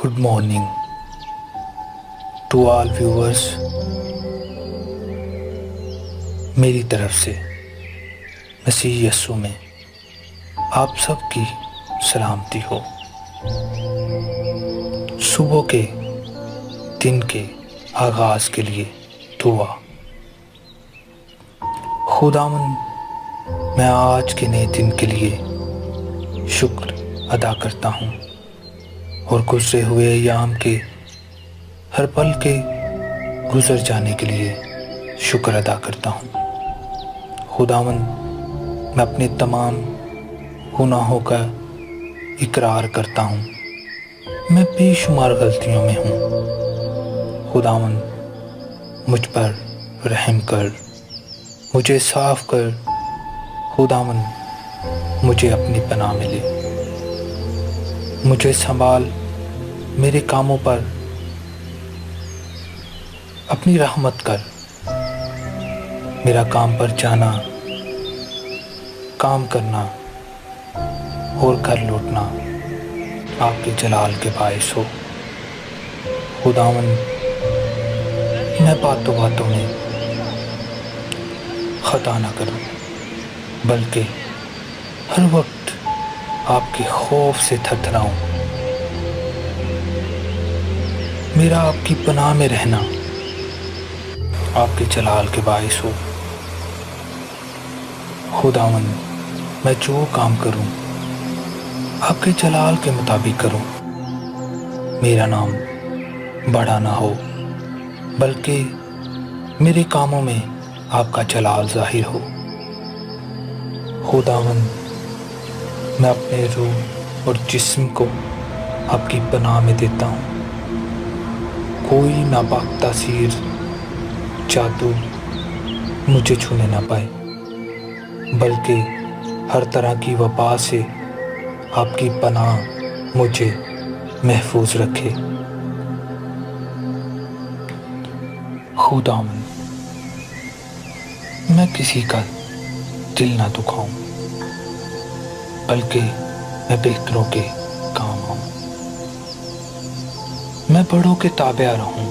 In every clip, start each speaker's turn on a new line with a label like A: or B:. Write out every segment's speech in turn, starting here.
A: Good morning to all viewers. मेरी तरफ से मसीह यस्सु में आप सब की सलामती हो। सुबह के दिन के आगाज के लिए दुआ। खुदावन, मैं आज के नए दिन के लिए शुक्र अदा करता हूँ और गुजरे हुए अय्याम के हर पल के गुजर जाने के लिए शुक्र अदा करता हूँ। खुदावन, मैं अपने तमाम गुनाहों का इकरार करता हूँ। मैं बेशुमार गलतियों में हूँ। खुदावन, मुझ पर रहम कर, मुझे साफ कर। खुदावन, मुझे अपनी पनाह में ले, मुझे संभाल। मेरे कामों पर अपनी रहमत कर। मेरा काम पर जाना, काम करना और घर लौटना आपके जलाल के बायस हो। खुदावन, मैं बातों बातों में खता ना करूं, बल्कि हर वक्त आपके खौफ से थरथराऊं। मेरा आपकी पनाह में रहना आपके जलाल के बायस हो। खुदावन, मैं जो काम करूं आपके जलाल के मुताबिक करूं। मेरा नाम बड़ा ना हो, बल्कि मेरे कामों में आपका जलाल जाहिर हो। खुदावन, मैं अपने रूह और जिस्म को आपकी पनाह में देता हूँ। कोई नापाक तासीर, जादू मुझे छूने ना पाए, बल्कि हर तरह की वबा से आपकी पनाह मुझे महफूज रखे। खुदावन, मैं किसी का दिल ना दुखाऊं, बल्कि मैं बेहतरों के काम आऊं। मैं बड़ों के ताबेदार रहूं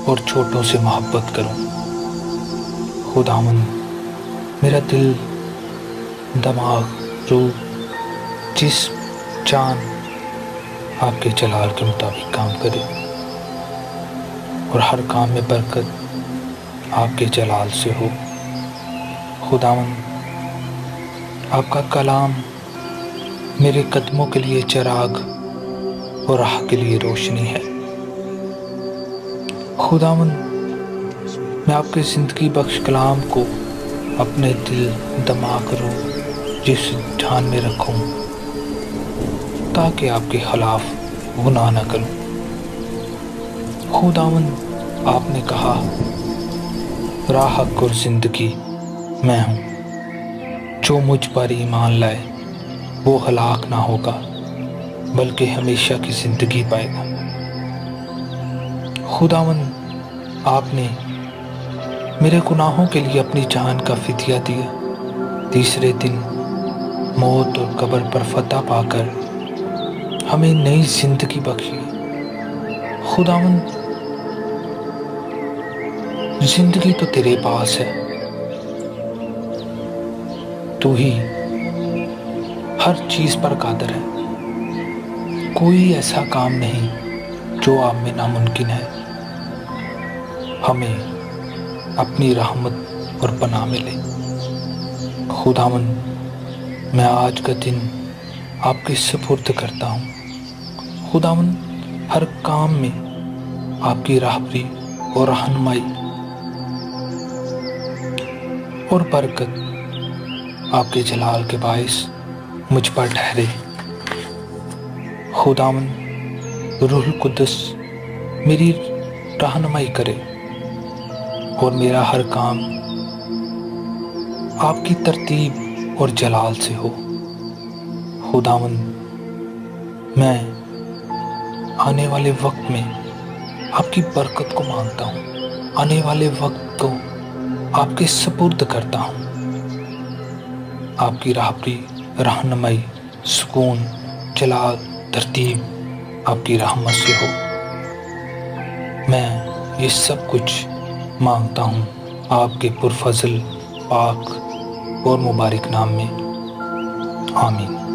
A: और छोटों से मोहब्बत करूं। खुदावन, मेरा दिल, दिमाग, रूह, जिस्म, जान आपके जलाल के मुताबिक काम करे और हर काम में बरकत आपके जलाल से हो। खुदावन, आपका कलाम मेरे कदमों के लिए चिराग और राह के लिए रोशनी है। खुदावन, मैं आपके ज़िंदगी बख्श कलाम को अपने दिल, दिमाग, रूह, जिस्म, जान में रखूं, ताकि आपके खिलाफ गुनाह न करूं। खुदावन, आपने कहा, राह, हक और ज़िंदगी मैं हूँ। जो मुझ पर ईमान लाए वो हलाक ना होगा, बल्कि हमेशा की ज़िंदगी पाएगा। खुदावन, आपने मेरे गुनाहों के लिए अपनी जान का फिदिया दिया। तीसरे दिन मौत और कब्र पर फतह पाकर हमें नई ज़िंदगी बख्शी। खुदावन, ज़िंदगी तो तेरे पास है। तू ही हर चीज़ पर कादर है। कोई ऐसा काम नहीं जो आप में नामुमकिन है। हमें अपनी रहमत और पनाह में ले। खुदावन, मैं आज का दिन आपके सुपुर्द करता हूँ। खुदावन, हर काम में आपकी राहबरी और रहनुमाई और बरकत आपके जलाल के बायस मुझ पर ठहरे। खुदावन, रूहुल कुद्दस मेरी रहनुमाई करे और मेरा हर काम आपकी तरतीब और जलाल से हो। खुदावन, मैं आने वाले वक्त में आपकी बरकत को मांगता हूँ। आने वाले वक्त को आपके सुपुर्द करता हूँ। आपकी राहबरी, रहनुमाई, सुकून, जलाल, तरतीब آپ کی رحمت سے ہو۔ میں یہ سب کچھ مانگتا ہوں آپ کے پرفضل، پاک اور مبارک نام میں، آمین۔